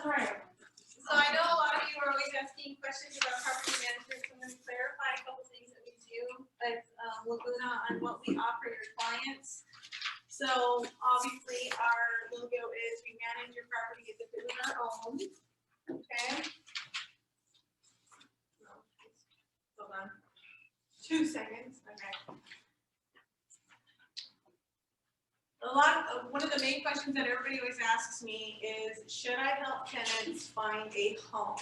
right. So I know a lot of you are always asking questions about property management, so I'm going to clarify a couple things that we do at Laguna on what we offer your clients. So obviously our logo is we manage your property as if it was our own. Okay. Hold on. 2 seconds. Okay. One of the main questions that everybody always asks me is, should I help tenants find a home?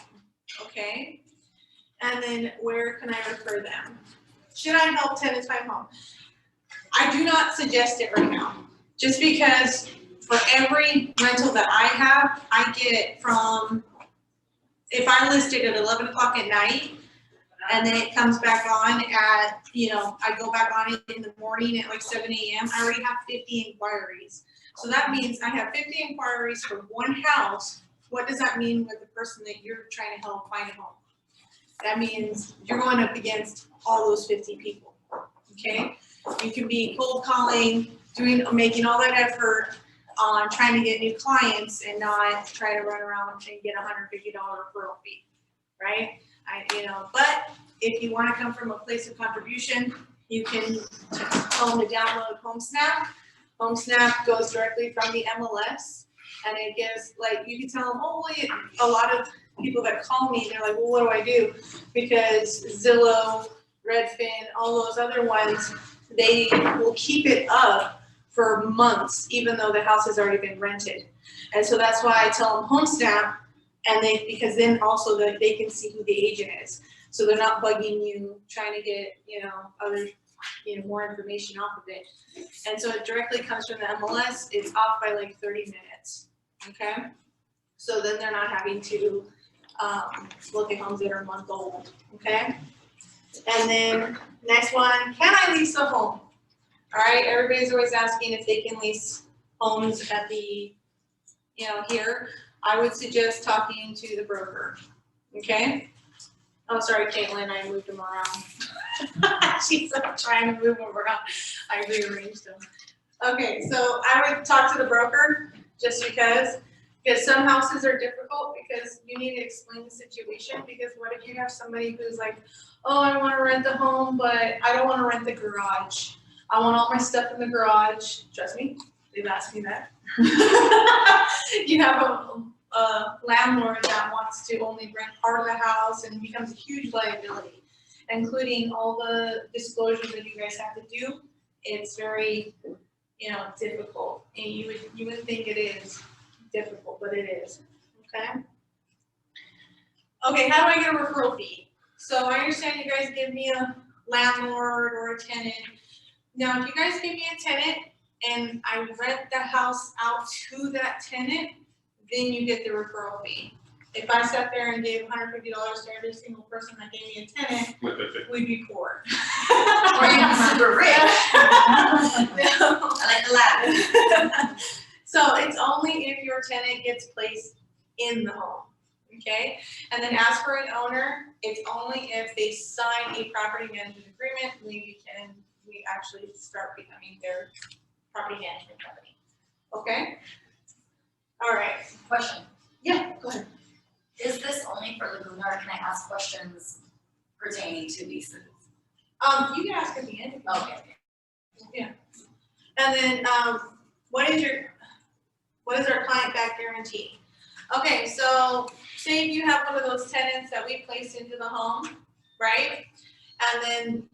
Okay. And then where can I refer them? Should I help tenants find a home? I do not suggest it right now. Just because for every rental that I have, I get from, if I list it at 11 o'clock at night, and then it comes back on at, I go back on it in the morning at like 7 a.m. I already have 50 inquiries. So that means I have 50 inquiries for one house. What does that mean with the person that you're trying to help find a home? That means you're going up against all those 50 people, okay? You can be cold calling, making all that effort on trying to get new clients and not try to run around and get a $150 referral fee, right? But if you want to come from a place of contribution, you can tell them to download HomeSnap. HomeSnap goes directly from the MLS, and it gives, you can tell them, a lot of people that call me, they're like, well, what do I do? Because Zillow, Redfin, all those other ones, they will keep it up for months, even though the house has already been rented. And so that's why I tell them HomeSnap. And because then also they can see who the agent is. So they're not bugging you, trying to get, other, more information off of it. And so it directly comes from the MLS. It's off by like 30 minutes, okay? So then they're not having to look at homes that are a month old, okay? And then next one, can I lease a home? All right, everybody's always asking if they can lease homes at the, here. I would suggest talking to the broker, okay? Oh, sorry, Caitlin, I moved them around. She's trying to move them around. I rearranged them. Okay, so I would talk to the broker just because some houses are difficult because you need to explain the situation, because what if you have somebody who's like, oh, I want to rent the home, but I don't want to rent the garage. I want all my stuff in the garage. Trust me, they've asked me that. You have a landlord that wants to only rent part of the house, and it becomes a huge liability, including all the disclosures that you guys have to do. It's very, difficult, and you would think it is difficult, but it is. Okay. Okay, how do I get a referral fee? So I understand you guys give me a landlord or a tenant. Now, if you guys give me a tenant and I rent the house out to that tenant, then you get the referral fee. If I sat there and gave $150 to every single person that gave me a tenant, we'd be poor. Or you'd be super rich. No. I like the latter. So it's only if your tenant gets placed in the home, okay? And then as for an owner, it's only if they sign a property management agreement, we actually start becoming their property management company, okay? All right. Question. Yeah, go ahead. Is this only for Laguna, or can I ask questions pertaining to leases? You can ask at the end. Okay. Yeah. And then what is our client back guarantee? Okay, so say you have one of those tenants that we placed into the home, right? And then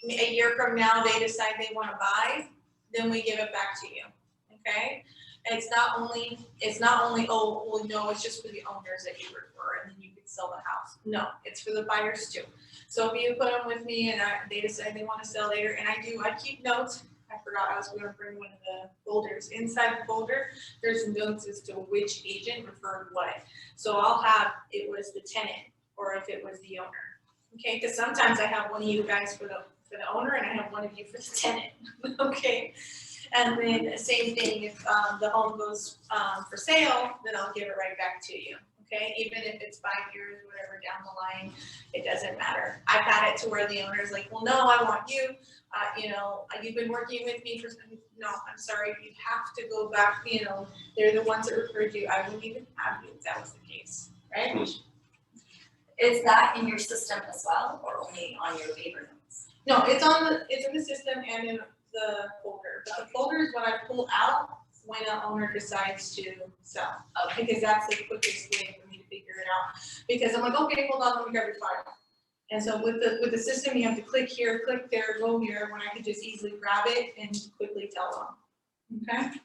a year from now they decide they want to buy, then we give it back to you. Okay? And it's not only, oh, well, no, it's just for the owners that you refer and then you can sell the house. No, it's for the buyers too. So if you put them with me and they decide they want to sell later, and I keep notes. I forgot I was going to bring one of the folders. Inside the folder, there's notes as to which agent referred what. So I'll have it was the tenant or if it was the owner. Okay, because sometimes I have one of you guys for the owner and I have one of you for the tenant. Okay. And then the same thing, if the home goes for sale, then I'll give it right back to you. okay? Even if it's 5 years, whatever, down the line, it doesn't matter. I've had it to where the owner's like, well, no, I want you, you know, you've been working with me for some, no, I'm sorry, you have to go back, you know, they're the ones that referred you, I wouldn't even have you if that was the case, right? Is that in your system as well, or only on your paper notes? No, it's in the system and in the folder, but the folder is what I pull out when an owner decides to sell. Okay. Because that's the quickest way for me to figure it out. Because I'm like, okay, hold on, let me grab your file. And so with the system, you have to click here, click there, go here, when I could just easily grab it and quickly tell them, okay?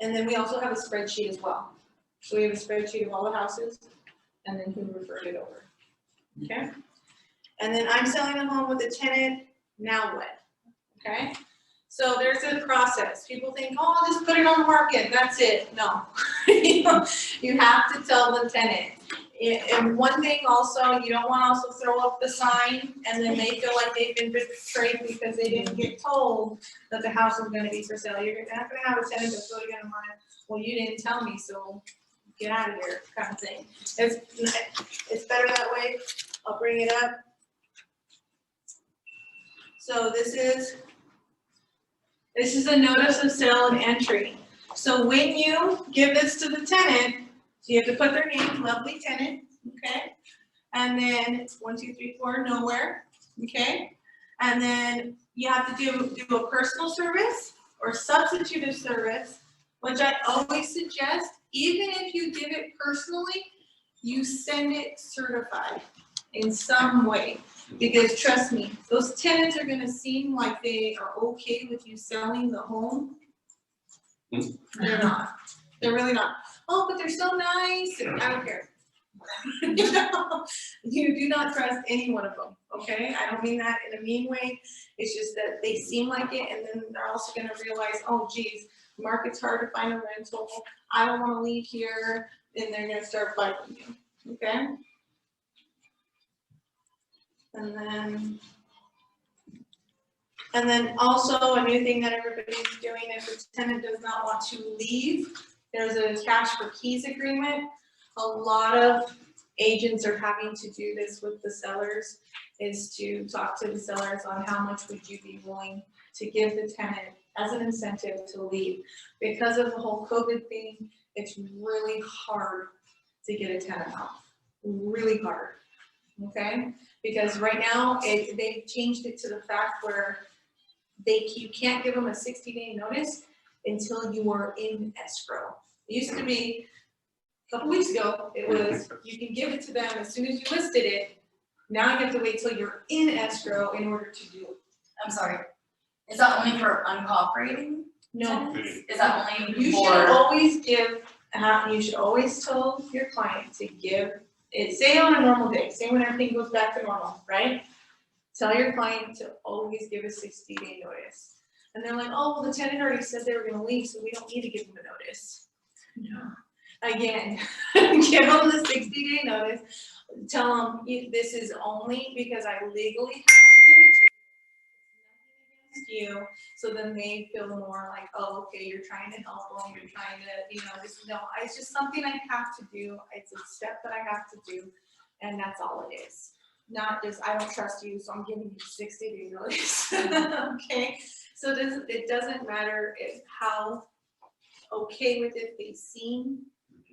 And then we also have a spreadsheet as well. So we have a spreadsheet of all the houses and then who referred it over, okay? And then I'm selling a home with a tenant, now what, okay? So there's a process. People think, oh, I'll just put it on the market, that's it. No, you have to tell the tenant. And one thing also, you don't want to also throw up the sign and then they feel like they've been betrayed because they didn't get told that the house was going to be for sale. You're not going to have a tenant that's really going to mind, well, you didn't tell me, so get out of here, kind of thing. It's better that way. I'll bring it up. So this is a notice of sale and entry. So when you give this to the tenant, so you have to put their name, lovely tenant, okay? And then 1, 2, 3, 4, nowhere, okay? And then you have to do a personal service or substitutive service, which I always suggest, even if you give it personally, you send it certified in some way. Because trust me, those tenants are gonna seem like they are okay with you selling the home. They're not. They're really not. Oh, but they're so nice. I don't care. You know, you do not trust any one of them, okay? I don't mean that in a mean way. It's just that they seem like it, and then they're also gonna realize, oh geez, the market's hard to find a rental. I don't wanna leave here, and they're gonna start fighting you, okay? And then also a new thing that everybody's doing, if the tenant does not want to leave, there's a cash for keys agreement. A lot of agents are having to do this with the sellers, is to talk to the sellers on how much would you be willing to give the tenant as an incentive to leave. Because of the whole COVID thing, it's really hard to get a tenant out, really hard, okay? Because right now, they've changed it to the fact where you can't give them a 60-day notice until you are in escrow. It used to be, a couple weeks ago, it was, you can give it to them as soon as you listed it. Now you have to wait till you're in escrow in order to do it. I'm sorry, is that only for uncooperating No, tenants? Is that only you for? should always give, you should always tell your client to give it, say on a normal day, say when everything goes back to normal, right? Tell your client to always give a 60-day notice. And they're like, oh, well, the tenant already said they were gonna leave, so we don't need to give them a notice. No. Again, give them the 60-day notice. Tell them this is only because I legally have to give it to you. It's nothing against you. So then they feel more like, oh, okay, you're trying to help them, you're trying to, you know, just no, it's just something I have to do. It's a step that I have to do, and that's all it is. Not just, I don't trust you, so I'm giving you 60-day notice. Okay, so it doesn't matter how okay with it they seem,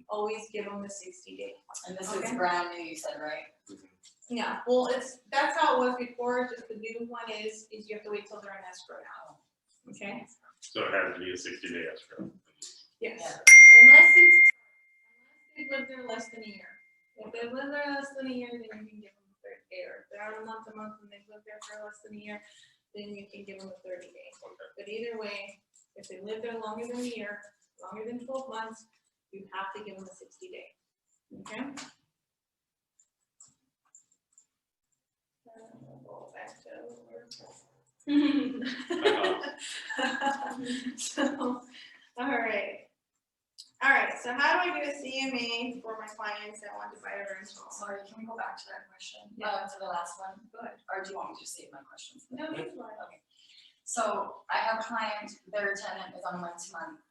always give them the 60-day. And this is brand new, you said, right? Yeah, well, that's how it was before, just the new one is you have to wait till they're in escrow now. Okay? So it has to be a 60-day escrow. Yes. Yeah. Unless they've lived there less than a year. If they've lived there less than a year, then you can give them a 30-day, or if they're out a month and they've lived there for less than a year, then you can give them a 30-day. But either way, if they live there longer than a year, longer than 12 months, you have to give them a 60-day. Okay? Go back to work. So, all right, so how do I do a CMA for my clients that want to buy a rental? Sorry, can we go back to that question? Yeah. To the last one? Go ahead. Or do you want me to just save my questions? No, you fine. Okay. So I have a client, their tenant is on month-to-month.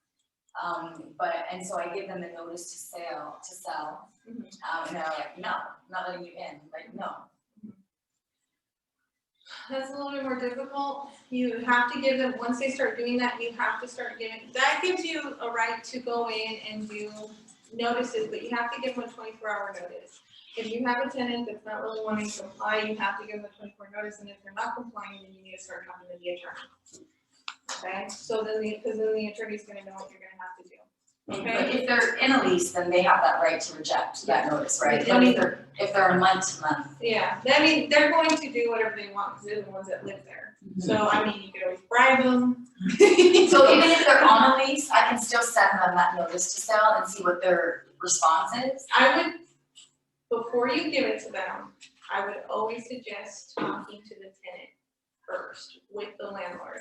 And so I give them a notice to sell, Mhm. and they're like, no, not letting you in, like, no. That's a little bit more difficult. You have to give them, once they start doing that, you have to start giving, that gives you a right to go in and do notices, but you have to give them a 24-hour notice. If you have a tenant that's not really wanting to comply, you have to give them a 24 notice, and if they're not complying, then you need to start talking to the attorney. Okay, so then because then the attorney's gonna know what you're gonna have to do. But Okay, if they're in a lease, then they have that right to reject that notice, right? Yeah. But if they're a month to month. yeah, I mean, they're going to do whatever they want, because they're the ones that live there. So, I mean, you could always bribe them. So even if they're on a lease, I can still send them that notice to sell and see what their response is. I would, before you give it to them, I would always suggest talking to the tenant first with the landlord,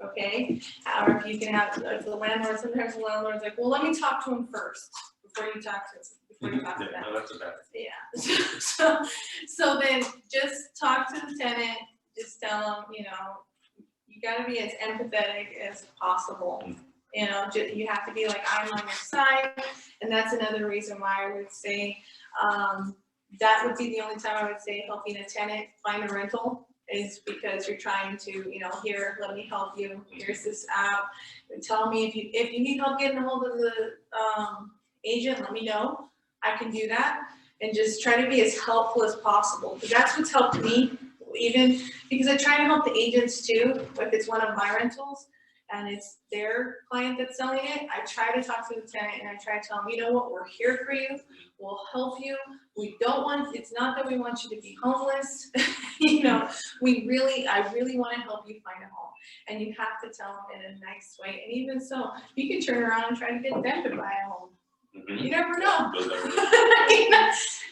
okay? Or if you can have, if the landlord, sometimes the landlord's like, well, let me talk to him first before you talk to them. Yeah, no, that's a bad. Yeah, so then just talk to the tenant, just tell them, you know, you gotta be as empathetic as possible. You know, you have to be like, I'm on your side, and that's another reason why I would say, that would be the only time I would say helping a tenant find a rental, is because you're trying to, you know, here, let me help you, here's this app, and tell me if you need help getting a hold of the, agent, let me know, I can do that, and just try to be as helpful as possible, because that's what's helped me, even, because I try to help the agents too, if it's one of my rentals, and it's their client that's selling it, I try to talk to the tenant and I try to tell them, you know what, we're here for you, we'll help you, we don't want, it's not that we want you to be homeless, you know, I really wanna help you find a home, and you have to tell them in a nice way, and even so, you can turn around and try to get them to buy a home. You never know.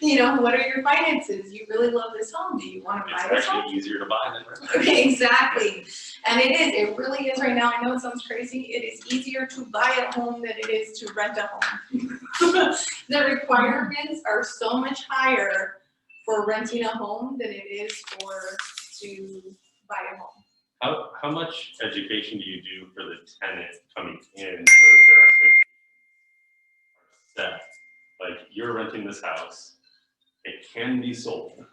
You know, what are your finances? You really love this home. Do you want to buy this home? It's actually easier to buy than rent. Okay, exactly. And it is. It really is right now. I know it sounds crazy. It is easier to buy a home than it is to rent a home. The requirements are so much higher for renting a home than it is to buy a home. How much education do you do for the tenant coming in so that their expectations are set? Like, you're renting this house, it can be sold.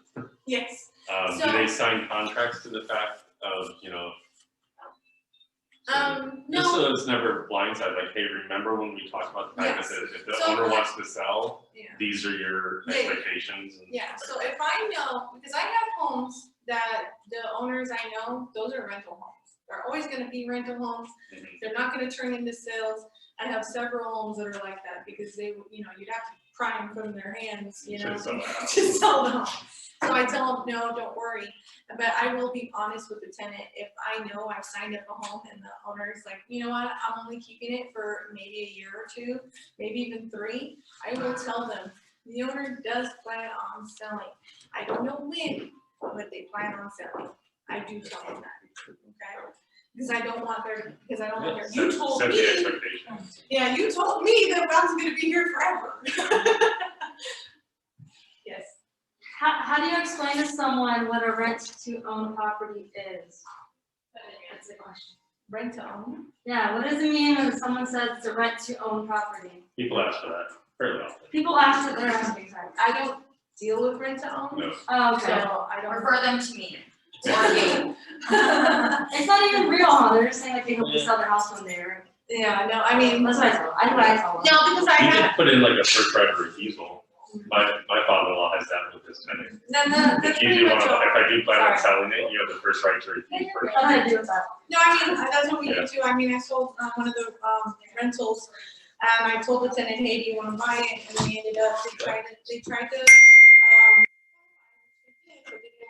Yes. Do they sign contracts to the fact of, you know? Just No. so it's never blindsided, like, hey, remember when we talked about the fact that if the So, owner wants to sell, Yeah. these are your expectations? And Yeah, so if I know, because I have homes that the owners I know, those are rental homes. They're always gonna be rental homes. They're not gonna turn into sales. I have several homes that are like that because they, you know, you'd have to pry them from their hands, you know, to sell them. So I tell them, no, don't worry. But I will be honest with the tenant. If I know I've signed up a home and the owner's like, you know what, I'm only keeping it for maybe a year or two, maybe even 3, I will tell them, the owner does plan on selling. I don't know when, but they plan on selling. I do tell them that, okay? Because I don't want their, you told set me. the expectations. Yeah, you told me that I was gonna be here forever. Yes. How do you explain to someone what a rent-to-own property is? That's the question. Rent to own? Yeah, what does it mean when someone says it's a rent-to-own property? People ask for that fairly often. People ask for their asking time. I don't deal with rent to own. No. Oh, So okay. I don't. Refer them to me. Or you. It's not even real, huh? They're just saying like they hope to sell their house one day, right? Yeah, no, I mean, That's what I tell them. I tell them. no, because I You have, just put in like a first right of refusal. My father-in-law has that with his tenant. that's If you pretty do much want to, all. if I do plan on Sorry. selling it, you have the first right to refuse first. What do I do with that? No, I mean, that's what we Yeah. do too. I mean, I sold one of the rentals, and I told the tenant, hey, do you wanna buy it? And we ended up, they tried to, but they didn't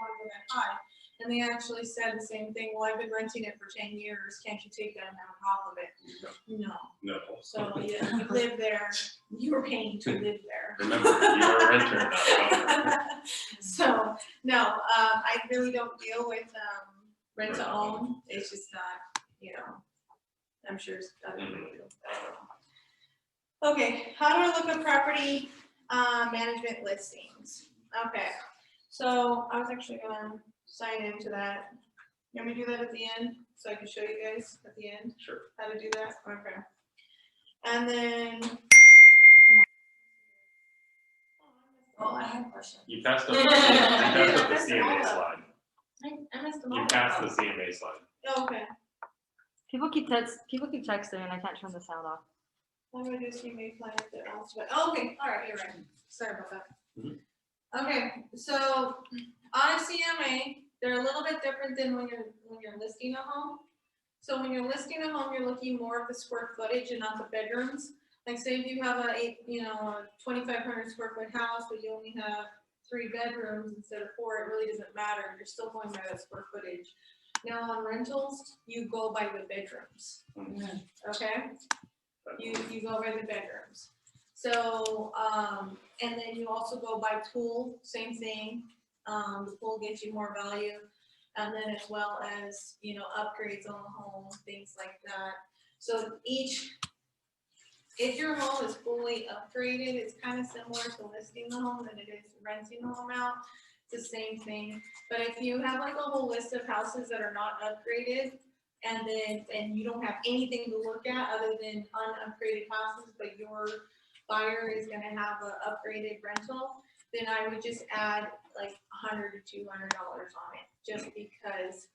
wanna go that high. And they actually said the same thing, well, I've been renting it for 10 years, can't you take that amount off of it? No, No. so yeah, you live there, you were paying to live there. Remember, you are a renter, not an owner. So, no, I really don't deal with rent to own, it's just not, you know, I'm sure other people do. Okay, how do I look at property management listings? Okay, so I was actually gonna sign into that. You want me to do that at the end, so I can show you guys at the end Sure. how to do that? Okay. And then. Oh, I have a question. You passed up, you passed up the CMA I slide. I missed them all. You passed the CMA slide. Oh, okay. People keep texting and I can't turn the sound off. I'm gonna do CMA plan if they're else, but, oh, okay, all right, you're right. Sorry about that. Mhm. Okay, so on a CMA, they're a little bit different than when you're listing a home. So when you're listing a home, you're looking more at the square footage and not the bedrooms. Like say if you have a 2,500 square foot house, but you only have 3 bedrooms instead of 4, it really doesn't matter. You're still going by that square footage. Now on rentals, you go by the bedrooms, okay? You go by the bedrooms. So, and then you also go by pool, same thing. The pool gives you more value. And then as well as, upgrades on the home, things like that. So if your home is fully upgraded, it's kind of similar to listing the home than it is renting the home out. It's the same thing. But if you have like a whole list of houses that are not upgraded, and you don't have anything to look at other than unupgraded houses, but your buyer is gonna have an upgraded rental, then I would just add like $100 to $200 on it, just because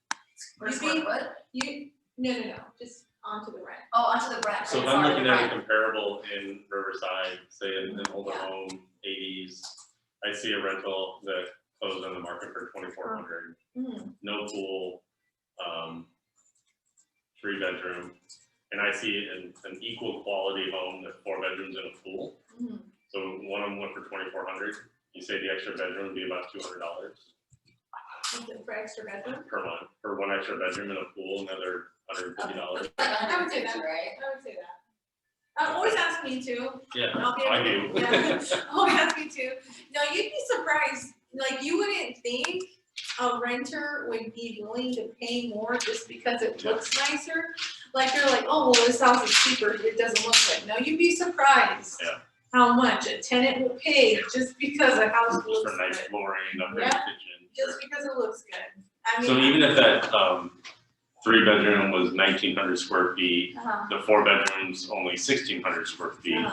Per square foot? no, just onto the rent. Oh, onto the rent. So if I'm looking at a comparable in Riverside, say in an older Yeah. home, 80s, I see a rental that closed on the market for 2,400, no pool, 3 bedroom, and I see an equal quality home that 4 bedrooms and a pool. So one of them went for 2,400. You say the extra bedroom would be about $200 For extra bedroom? per month for one extra bedroom and a pool, another $150. Like I would say 150, that. right? I would say that. Always ask me to. Yeah, I'll be I able do. to- Yeah, always ask me to. No, you'd be surprised. Like you wouldn't think a renter would be willing to pay more just because it looks nicer. Like you're like, oh, well, this house is cheaper. It doesn't look good. No, you'd be surprised. Yeah. How much a tenant will pay just because a house Just looks for nice good. flooring, upgraded Yeah. kitchen. Just because it looks good. I mean. So even if that 3 bedroom was 1,900 square feet, the 4 bedrooms only 1,600 square feet,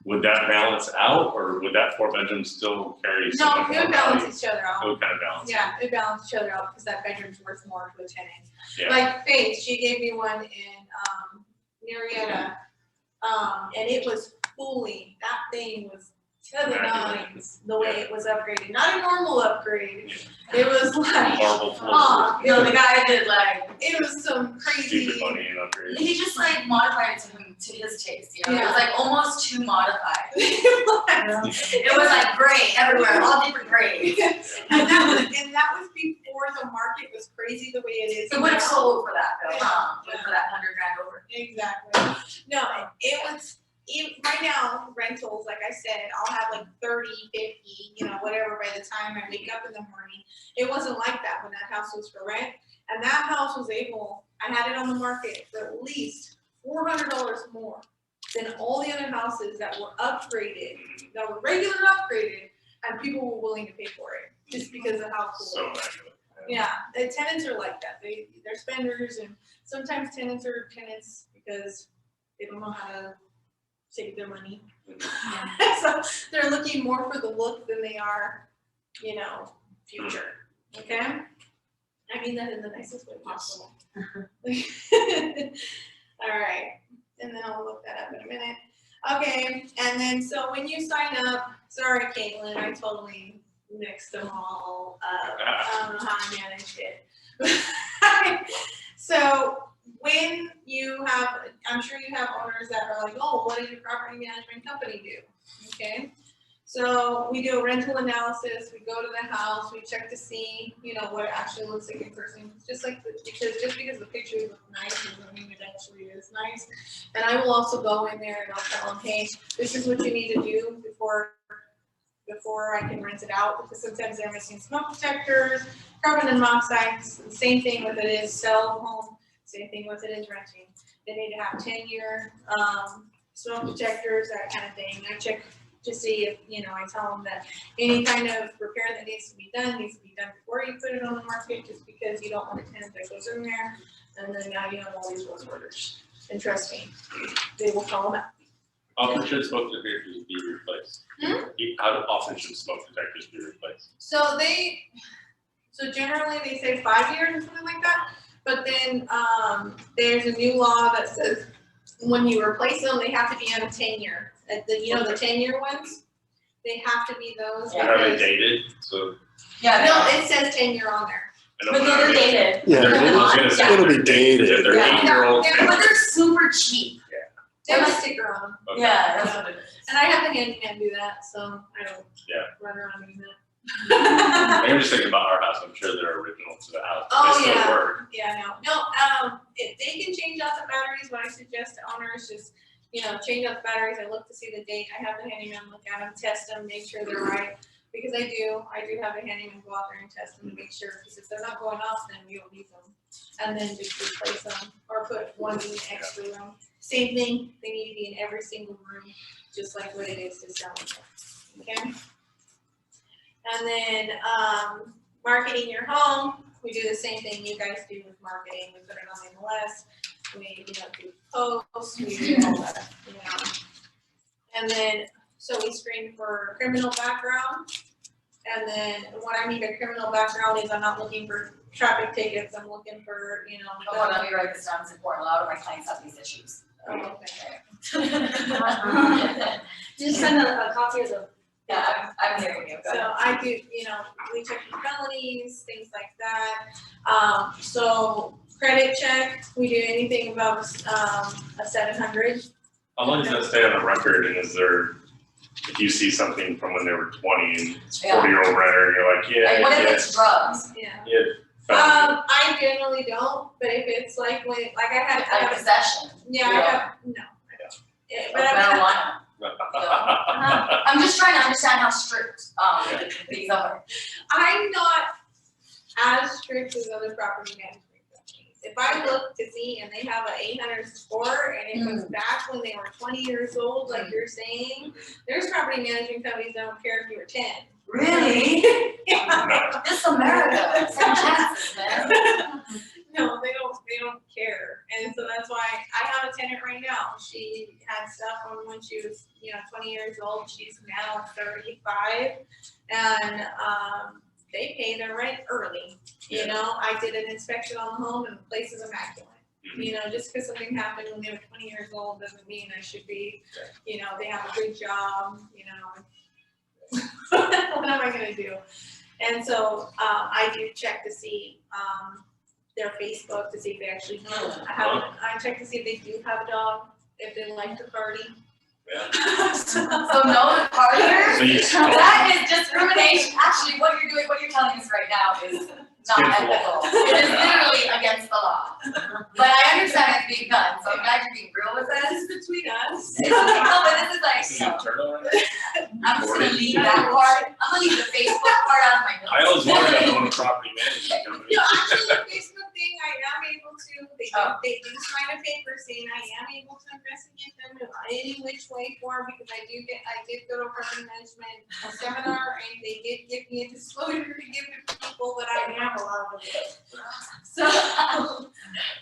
would that balance out, or would that 4 bedroom still carry No, somewhat it more would value? balance each other out. It would kind of balance. Yeah, it balanced each other out because that bedroom's worth more to a tenant. Yeah. Like Faith, she gave me one in Marietta, and it was fully, that thing was to the nines, the way it was upgraded, not a normal upgrade. It was like, Marble floor. oh, No, the guy did like, it was some crazy. Stupid money and upgrade. he just like modified it to his taste, It was Yeah. like almost too modified. It was. It was like gray everywhere, all different grays. And that was before the market was crazy the way it is. It would have now. sold for that though, Yeah. for that $100,000 over. Exactly. No, it was, right now, rentals, like I said, I'll have like 30, 50, whatever by the time I wake up in the morning. It wasn't like that when that house was for rent. And that house was I had it on the market for at least $400 more than all the other houses that were upgraded, that were regular upgraded, and people were willing to pay for it, just because of how cool So it was. accurate. Yeah, the tenants are like that. They're spenders, and sometimes tenants are tenants because they don't know how to save their money. So they're looking more for the look than they are, future. Okay? I mean that in the nicest way possible. All right, and then I'll look that up in a minute. Okay, and then so when you sign up, sorry, Caitlin, I totally mixed them all up. I don't know how I managed it. So when you have, I'm sure you have owners that are like, oh, what does your property management company do? Okay, so we do a rental analysis, we go to the house, we check to see, what it actually looks like in person. Just because the pictures look nice doesn't mean it actually is nice. And I will also go in there and I'll tell them, hey, this is what you need to do before I can rent it out, because sometimes they're missing smoke detectors, carbon monoxide, same thing with it is sell home, same thing with it is renting. They need to have 10-year smoke detectors, that kind of thing. I check to see if, I tell them that any kind of repair that needs to be done before you put it on the market, just because you don't want a tenant that goes in there and then now you have all these work orders. And trust me, they will call them out. Often should smoke detectors be replaced? How often should smoke detectors be replaced? So generally they say 5 years or something like that, but then, there's a new law that says when you replace them, they have to be on a 10-year. The 10-year ones, they have to be those. Yeah. Are they because- dated? So. Yeah, No, it says 10-year on there. I know but they're dated. Yeah, I was gonna say it'll be they're dated. If they're Yeah. 8-year-olds. But they're super cheap. They have a sticker on them. Okay. Yeah, that's what it is. And I have the handyman do that, so I don't Yeah. run around doing that. I'm just thinking about our house, I'm sure they're original to the house. Oh, They still yeah. work. Yeah, if they can change out the batteries, what I suggest to owners, just, change out the batteries, I look to see the date, I have the handyman look at them, test them, make sure they're right. Because I do have a handyman go out there and test them to make sure, because if they're not going off, then we don't use them. And then just replace them, or put one in the extra room. Same thing, they need to be in every single room, just like what it is to sell them, okay? And then, marketing your home, we do the same thing you guys do with marketing, we put it on MLS, we, do posts, we do all that, And then, so we screen for criminal background, and then what I mean by criminal background is I'm not looking for traffic tickets, I'm looking for, Oh, let me write this down, it's important, a lot of my clients have these issues. Just send a copy of the. Yeah, I'm hearing you, go So ahead. I do, we check for felonies, things like that. So credit check, we do anything above, a 700. How long does that stay on the record, and is there, if you see something from when they were 20 and it's 40-year-old renter, and you're like, Like, what if yeah, it's drugs, Yeah. found I generally don't, but if it's like when, like I like had, possession, no, I don't. Yeah, of but I mean, marijuana? it. I'm just trying to understand how strict, these are. I'm not as strict as other property management companies. If I look to see and they have an 800 score and it was back when they were 20 years old, like you're saying, there's property management companies that don't care if you were 10. Really? Yeah. This America, St. Texas, man. No, they don't care. And so that's why I have a tenant right now. She had stuff from when she was, 20 years old. She's now 35. And they pay their rent early. I did an inspection on the home and the place is immaculate. Just because something happened when they were 20 years old doesn't mean I should be, they have a good job, what am I gonna do? And so, I do check to see, their Facebook to see if they actually I check to see if they do have a dog, if they like to party. Yeah. So no partier? So you stole. That is discrimination. Actually, what you're telling us right now is not Against the law. ethical. It is literally against the law. But I understand it's being done, so I'm glad you're being real with This us. is between us. No, but this is like, This is a turtle. I'm just gonna leave that part, I'm gonna leave the Facebook part out of my notes. I always wanted to own a property management company. Actually, the Facebook thing, I am able to, Oh. they do sign a paper saying I am able to investigate them in any which way form, because I did go to a property management seminar, and they did give me a disclosure to give to people that I am allowed to do. So,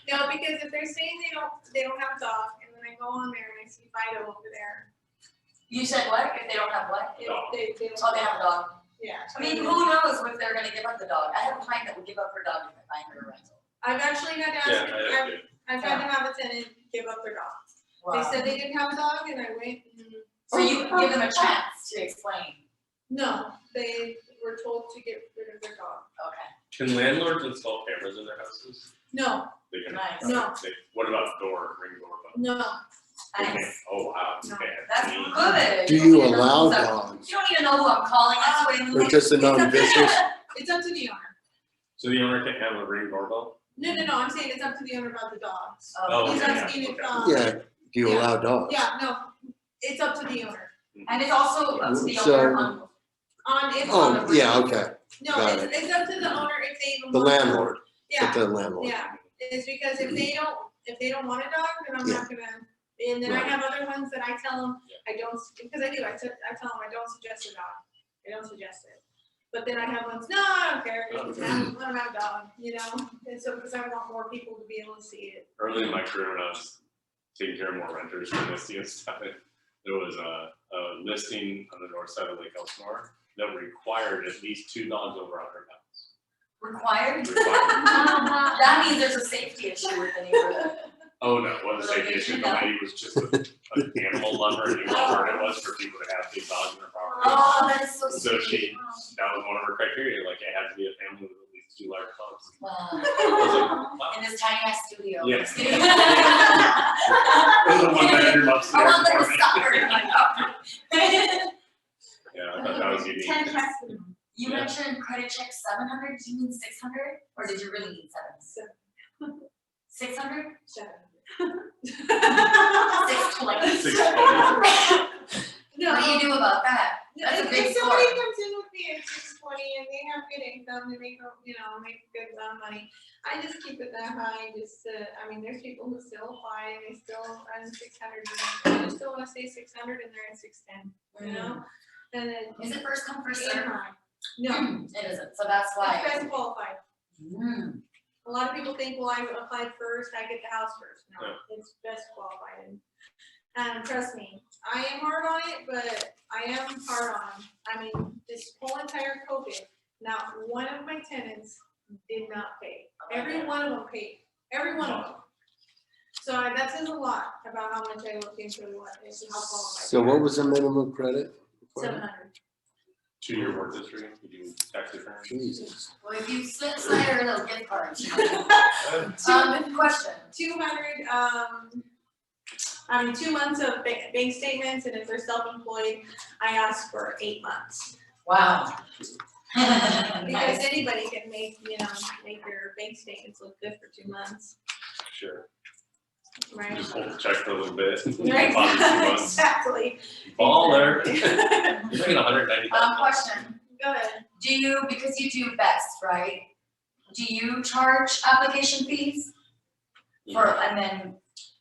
no, because if they're saying they don't have a dog, and then I go on there and I see Fido over there, You said what? If they don't have what? if they don't. Oh, they have a dog. Yeah. I mean, who knows if they're gonna give up the dog? I have a client that would give up her dog if I find her a rental. I've actually had to Yeah, ask, I have to. I've had to have a tenant give up their dog. They said they didn't have a dog, and I went, So you give them a chance to explain. no, they were told to get rid of their dog. Okay. Can landlords install cameras in their houses? No, They can. Nice. No. What about ring doorbell? no, They can't. Nice. Oh, wow, No. okay. That's Neat. good. Do don't you need to know allow who's up- dogs? You don't need to know who I'm calling, that's what I mean. Or just a non-business? it's up to the owner. So the owner can't have a ring doorbell? No, I'm saying it's up to the owner about the dogs. Oh, He's okay, asking if, Yeah, do you allow dogs? yeah, no, it's up to the owner. And it's also up to the So- owner on, On if. Oh, yeah, okay, No, got it's up to the owner if they even the want. landlord, Yeah, but the landlord. yeah, it's because if they don't want a dog, then I'm not gonna, and then I Right. have other ones that I tell them, I don't, because I do, I tell them I don't suggest a dog, I don't suggest it. But then I have ones, no, I don't care, let them have a dog, and so, because I want more people to be able to see it. Early in my career when I was taking care of more renters for listing and stuff. There was a listing on the north side of Lake Elsinore that required at least 2 dogs over 100 pounds. Required? Required. That means there's a safety issue with the neighborhood. Oh, no, it wasn't a safety issue. The lady was just an animal lover and knew how hard it was for people to have big dogs in their property. Oh, that is so So sweet. that was one of her criteria, like it had to be a family with at least 2 large dogs. Wow. I was like, wow. In this tiny ass studio. Yeah. Just It kidding. was a 1 bedroom I upstairs want them to apartment. suffer in my property. Yeah, I thought that was unique. 10 cats. You mentioned credit check 700, did you mean 600? Or did you really mean 700? 600? 620. 620. No. What do you do about that? That's a big If somebody score. comes in with me at 620 and they have good income, they make, make a good amount of money, I just keep it that high, just to, there's people who still apply and they still run 600, and they still wanna stay 600 and they're at 610, you know? And then. Is it first come, first served? No, It isn't, so that's it's why. best qualified. Mm. A lot of people think, well, I applied first, I get the house first. No, Yeah. it's best qualified. And trust me, I am hard on it, but I am hard on them. This whole entire COVID, not one of my tenants did not pay. Every one of them paid, every one of them. So that says a lot about how much I look into what is how qualified. So what was the minimum credit? 700. 2-year work history, you do tax return. Jesus. Well, if you slide her those gift cards. Question. 200, 2 months of bank statements, and if they're self-employed, I ask for 8 months. Wow. Because Nice. anybody can make your bank statements look good for 2 months, Sure. right? Just hold the check for a little bit. Right, Bottom 2 months. exactly. Baller. Exactly. You're making 190,000. Question. Go ahead. Do you, because you do best, right? Do you charge application fees? And then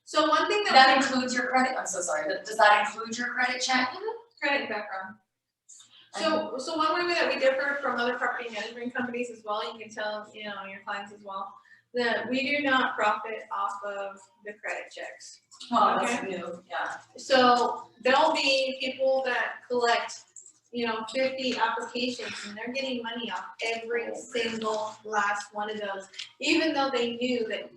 So one thing that includes your credit, I'm so sorry, but does that include your credit check? credit background. So one way that we differ from other property management companies as well, you can tell, your clients as well, that we do not profit off of the credit checks. Well, that's new, yeah. So there'll be people that collect, 50 applications and they're getting money off every single last one of those, even though they knew that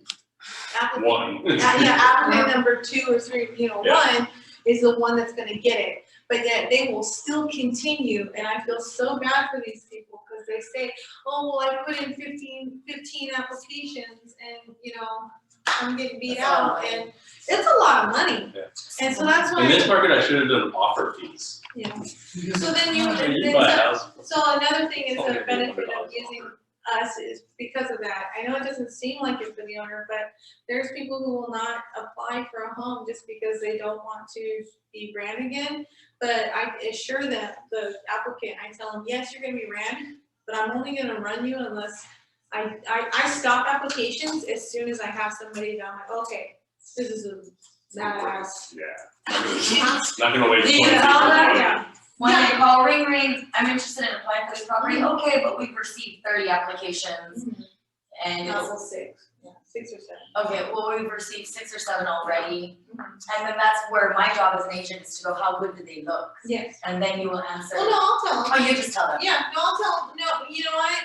applicant, One. applicant number 2 or 3, Yeah. 1 is the one that's gonna get it. But yet they will still continue, and I feel so bad for these people because they say, oh, well, I put in 15 applications and, I'm getting beat That's a lot out, of money. and it's a lot of money. Yeah. And so that's why. In this market, I should have done offer fees. Yeah. So then you, When you buy a house. so another thing is Only the benefit $100 of using us is because of that. I know it doesn't seem like it for the owner, but there's people who will not apply for a home just because they don't want to be ran again. But I assure them, the applicant, I tell them, yes, you're gonna be ran, but I'm only gonna run you unless I stop applications as soon as I have somebody that I'm like, okay, this is a badass. Yeah. Not gonna wait. 20 Yeah, people. yeah. When they call, ring, ring, I'm interested in applying for this property, okay, but we've received 30 applications and Not it's, well, 6 or 7. okay, well, we've received 6 or 7 already. And then that's where my job as an agent is to go, how good do they look? Yes. And then you will answer. Well, no, I'll tell them. Oh, you just tell them. Yeah, no, I'll tell them, no, you know what,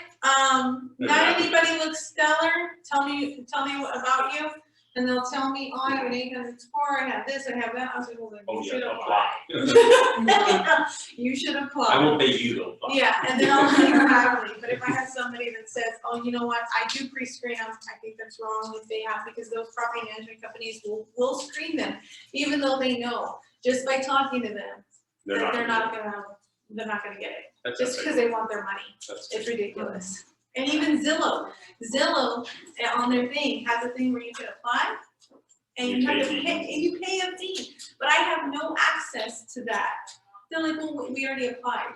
not anybody looks stellar, tell me about you, and they'll tell me, oh, I have an 800 score, I have this, I have that, I was like, well, then Oh, you should yeah, apply. apply. You should I apply. will pay you to apply. Yeah, and then I'll leave her happily, but if I have somebody that says, oh, you know what, I do pre-screen them, I think that's wrong if they have, because those property management companies will screen them, even though they know, just by talking to them, that they're not gonna get it, That's just because they want their money. That's It's ridiculous. And even Zillow on their thing has a thing where you can apply and you have to pay a fee, but I have no access to that. They're like, well, we already applied.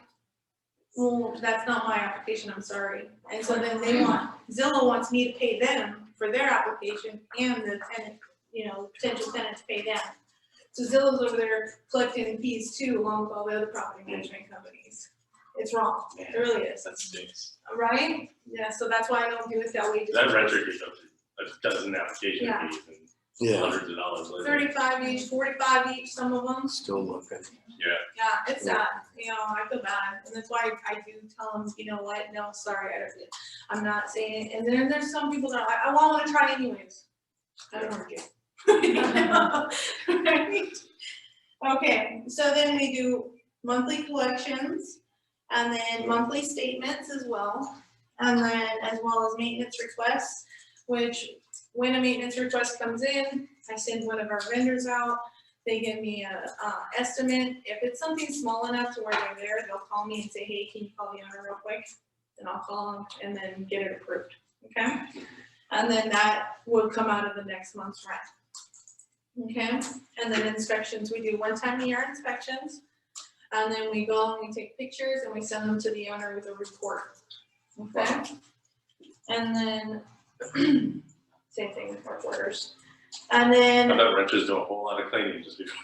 Well, that's not my application, I'm sorry. And so then Zillow wants me to pay them for their application and the tenant, potential tenants pay them. So Zillow's over there collecting fees too, along with all the other property management companies. It's wrong, it really is. That stinks. Right? Yeah, so that's why I don't do it that way. just That because- renter could go through a dozen application Yeah. fees and Yeah, hundreds of dollars later. 35 each, 45 each, some of them. still looking. Yeah, it's sad, you know, I feel bad, and that's why I do tell them, you know what, no, sorry, I'm not saying it, and then there's some people that are like, I want to try anyways. I don't want to. Right? Okay, so then we do monthly collections, and then monthly statements as well, and then as well as maintenance requests, which when a maintenance request comes in, I send one of our vendors out. They give me a estimate. If it's something small enough to where they're there, they'll call me and say, hey, can you call the owner real quick? And I'll call them and then get it approved, okay? And then that will come out of the next month's rent, okay? And then inspections, we do one time a year inspections. And then we go and we take pictures and we send them to the owner with a report, okay? And then, same thing with work orders. And then. I bet renters do a whole lot of cleaning just before.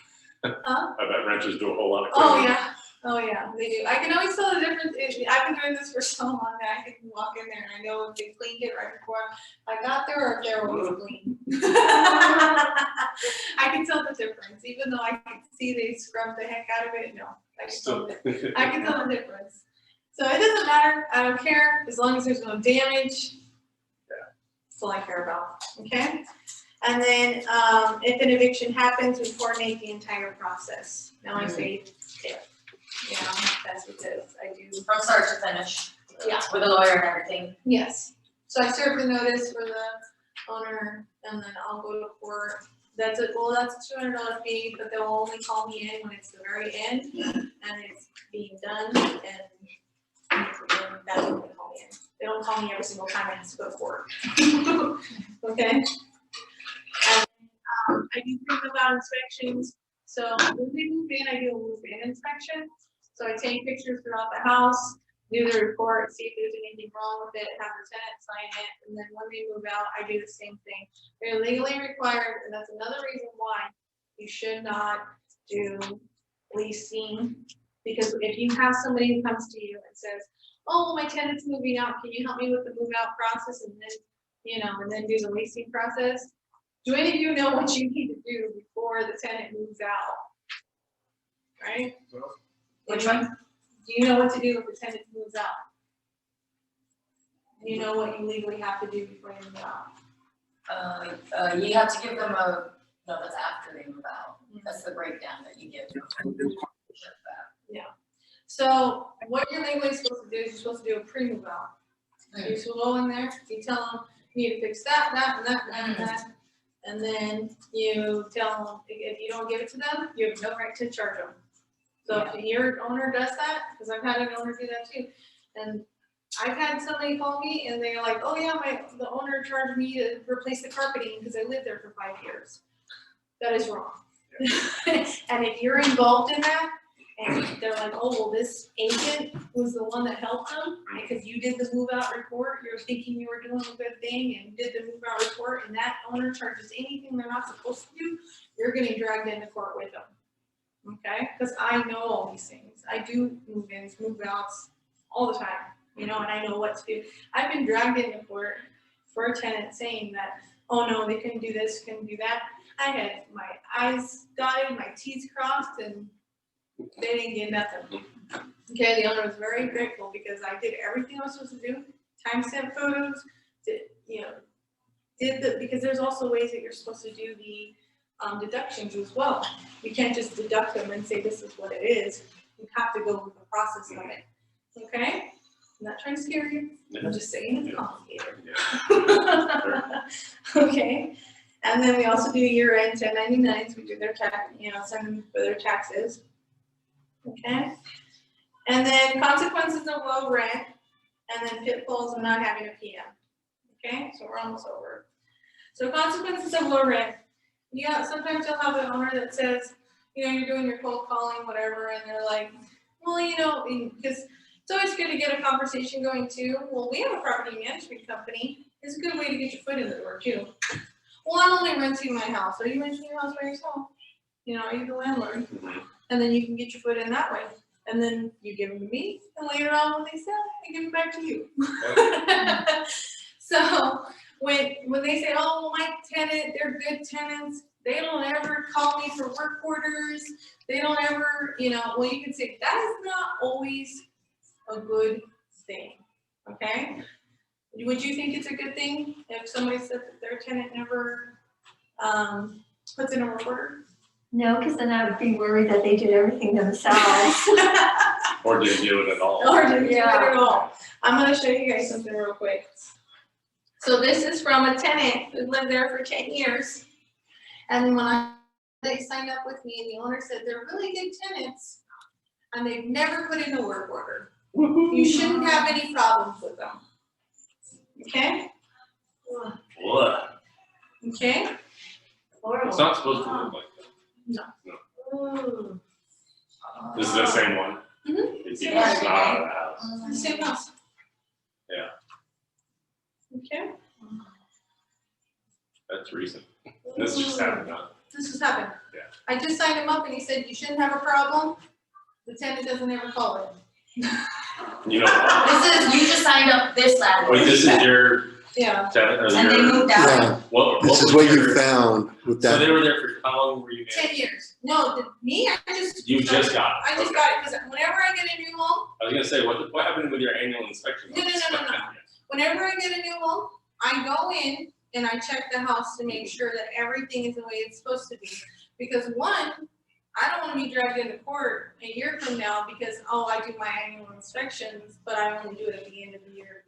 Huh? I bet renters do a whole lot of cleaning. Oh yeah, they do. I can always tell the difference. I've been doing this for so long that I can walk in there and I know if they cleaned it right before I got there or if there was clean. I can tell the difference, even though I can see they scrub the heck out of it. No, I can tell the difference. So it doesn't matter. I don't care as long as there's no damage. That's all I care about. Okay. And then if an eviction happens, we coordinate the entire process. Now I say, yeah, that's because I do. From start to finish. Yeah. With a lawyer and everything. Yes. So I serve the notice for the owner, and then I'll go to court. That's a $200 fee, but they'll only call me in when it's the very end, and it's being done, and that's when they call me in. They don't call me every single time I have to go to court. Okay? And I do pre-move-out inspections. So when they move in, I do a move-in inspection. So I take pictures throughout the house, do the report, see if there's anything wrong with it, have the tenant sign it, and then when they move out, I do the same thing. They're legally required, and that's another reason why you should not do leasing. Because if you have somebody who comes to you and says, oh, my tenant's moving out, can you help me with the move-out process, and then, you know, and then do the leasing process? Do any of you know what you need to do before the tenant moves out? Right? Which one? Do you know what to do if the tenant moves out? Do you know what you legally have to do before you move out? You have to give them no, that's after they move out. That's the breakdown that you give. So what you're legally supposed to do is you're supposed to do a pre-move out. So you go in there, you tell them, you need to fix that, that, and that, and that. And then you tell them, if you don't give it to them, you have no right to charge them. So if your owner does that, because I've had an owner do that too, and I've had somebody call me and they're like, oh yeah, the owner charged me to replace the carpeting because I lived there for 5 years. That is wrong. And if you're involved in that, and they're like, oh, well, this agent was the one that helped them because you did the move out report, you're thinking you were doing a good thing and did the move out report, and that owner charges anything they're not supposed to do, you're getting dragged into court with them. Okay? Because I know all these things. I do move-ins, move-outs all the time, you know, and I know what to do. I've been dragged into court for a tenant saying that, oh no, they couldn't do this, couldn't do that. I had my I's dotted, my T's crossed, and they didn't get nothing. Okay, the owner was very grateful because I did everything I was supposed to do, timestamp photos, because there's also ways that you're supposed to do the deductions as well. You can't just deduct them and say this is what it is. You have to go with the process of it. Okay? I'm not trying to scare you. I'm just saying it's complicated. Okay. And then we also do year-end 1099s. We do their tax, send them for their taxes. Okay. And then consequences of low rent, and then pitfalls of not having a PM. Okay, so we're almost over. So consequences of low rent. Yeah, sometimes you'll have an owner that says, you're doing your cold calling, whatever, and they're like, well, because it's always good to get a conversation going too. Well, we have a property management company. It's a good way to get your foot in the door too. Well, I'm only renting my house. Are you renting your house by yourself? Are you the landlord? And then you can get your foot in that way. And then you give them to me, and later on when they sell, I give them back to you. So when they say, oh, my tenant, they're good tenants, they don't ever call me for work orders, they don't ever, well, you can say that is not always a good thing, okay? Would you think it's a good thing if somebody said that their tenant never puts in a work order? No, because then I would be worried that they did everything themselves. Or didn't do it at all. Or didn't do it Yeah. at all. I'm gonna show you guys something real quick. So this is from a tenant who lived there for 10 years. And when they signed up with me, and the owner said they're really good tenants, and they've never put in a work order. You shouldn't have any problems with them. Okay? What? Okay? It's not supposed to look like that. Ooh. This is the same one. Mhm. It's Same just one. not out of the house. Same house. Yeah. Okay? That's recent. This just happened, huh? This has happened. Yeah. I just signed him up and he said, you shouldn't have a problem. The tenant doesn't ever call it. You know what? You just signed up this landlord. Wait, this is your Yeah. tenant, or And they your, moved out. Yeah, what this was is what you your- found with So they that. were there for how long were you 10 there? years. No, me, I just. You just got it. I just Okay. got it, because whenever I get a new home, I was gonna say, what happened with your annual inspection? No. whenever I get a new home, I go in and I check the house to make sure that everything is the way it's supposed to be. Because one, I don't wanna be dragged into court a year from now because, oh, I do my annual inspections, but I only do it at the end of the year.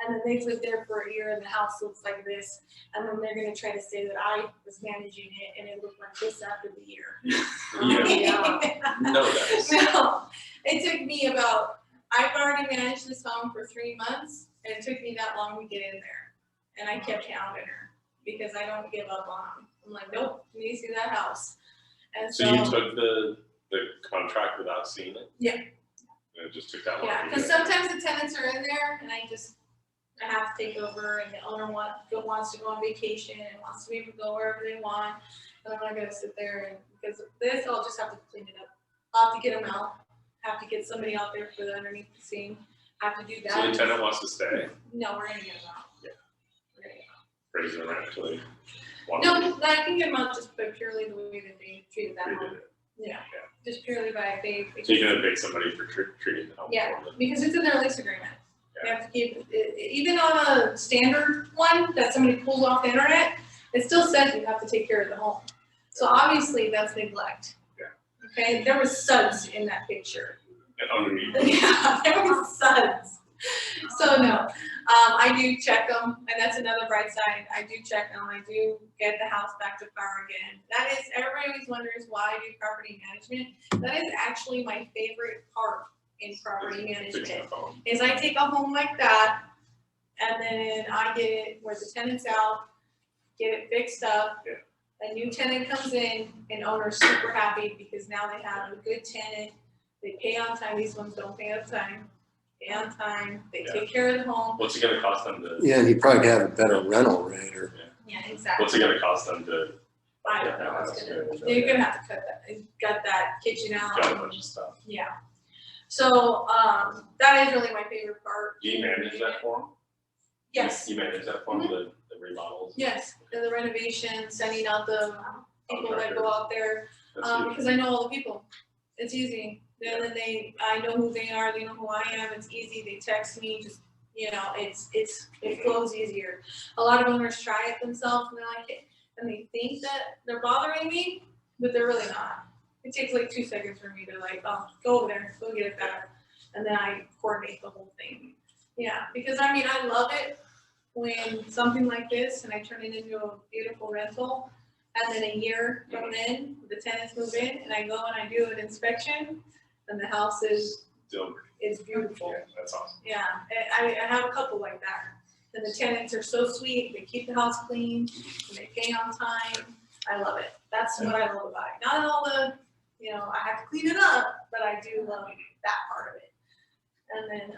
And then they've lived there for a year and the house looks like this, and then they're gonna try to say that I was managing it and it looked like this after the year. Yeah. No, guys. No, it took me I've already managed this home for 3 months, and it took me that long to get in there. And I kept hounding her, because I don't give up on them. I'm like, nope, you need to see that house. And So you took the contract without seeing it? Yeah. And it just took that long? Yeah, to because get it? sometimes the tenants are in there, and I have to take over, and the owner wants to go on vacation, and wants to be able to go wherever they want. And I'm not gonna sit there, and, because this, I'll just have to clean it up. I'll have to get them out, have to get somebody out there for the underneath the scene, have to do that. So the tenant wants to stay, No, we're gonna get them out. Yeah. We're gonna get them out. raise the rent till they want to. No, I can get them out just by purely the way that they treated that home. Yeah, just purely by So you're gonna pay somebody for treating the home? Yeah. for them. because it's in their lease agreement. They have to keep, even on a standard one that somebody pulls off the internet, it still says you have to take care of the home. So obviously that's neglect. Yeah. Okay, there was suds in that picture. And underneath. Yeah, there was suds. So no, I do check them, and that's another bright side. I do check them. I do get the house back to power again. That is, everybody always wonders why I do property management. That is actually my favorite part in property Fixing management. the phone. Is I take a home like that, and then I get it where the tenant's out, get it fixed up. Yeah. A new tenant comes in, and owner's super happy because now they have a good tenant. They pay on time. These ones don't pay on time. Pay on time. They take care of the home. What's it gonna cost them to, Yeah, and you probably have a better rental rate or. Yeah, exactly. what's it gonna cost them to I don't know. It's gonna, you're gonna have to cut that. Got that kitchen out. got a bunch of stuff? Yeah. So that is really my favorite part. Do you manage that for them? Yes. You manage that for them, the remodels? Yes, the renovation, sending out the people that go out there, That's good. because I know all the people. It's easy. Then I know who they are, they know who I am, it's easy, they text me, just, it flows easier. A lot of owners try it themselves and they're like, and they think that they're bothering me, but they're really not. It takes like 2 seconds for me to like, oh, go over there, go get it back, and then I coordinate the whole thing. Yeah, because I mean, I love it when something like this, and I turn it into a beautiful rental, and then a year from then, the tenants move in, and I go and I do an inspection, and the house is Still, beautiful. yeah, that's awesome. Yeah, I have a couple like that. And the tenants are so sweet, they keep the house clean, and they pay on time. I love it. That's what I love about it. Not all the, I have to clean it up, but I do love that part of it. And then,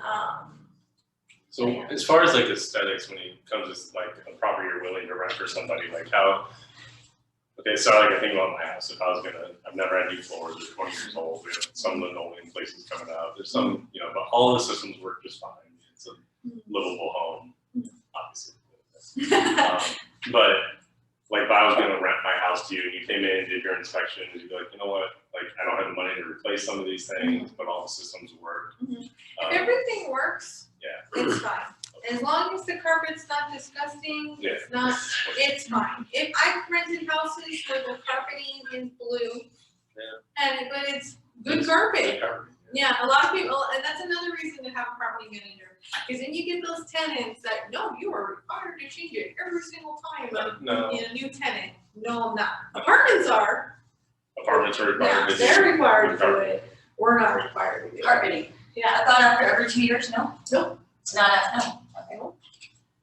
So Yeah. as far as like aesthetics, when it comes to like a property you're willing to rent for somebody, like how, okay, so like I think about my house, if I was I've never had new floors, they're 20 years old, we have some linoleum places coming out, there's some, but all the systems work just fine. It's a livable home, obviously. But like if I was gonna rent my house to you and you came in and did your inspection, you'd be like, you know what, like I don't have the money to replace some of these things, but all the systems work. If everything works, Yeah. it's fine. As long as the carpet's not disgusting, Yeah. it's not, it's fine. If I've rented houses where the carpeting is blue, but it's good carpet. Yeah, a lot of people, and that's another reason to have a property manager, because then you get those tenants that, no, you are required to change it every single time. No. You know, new tenant, no, I'm not. Apartments are, Apartments are yeah, required. they're required to do it, we're not required to do it. Carpeting. Yeah, I thought after every 2 years, no? Nope. No.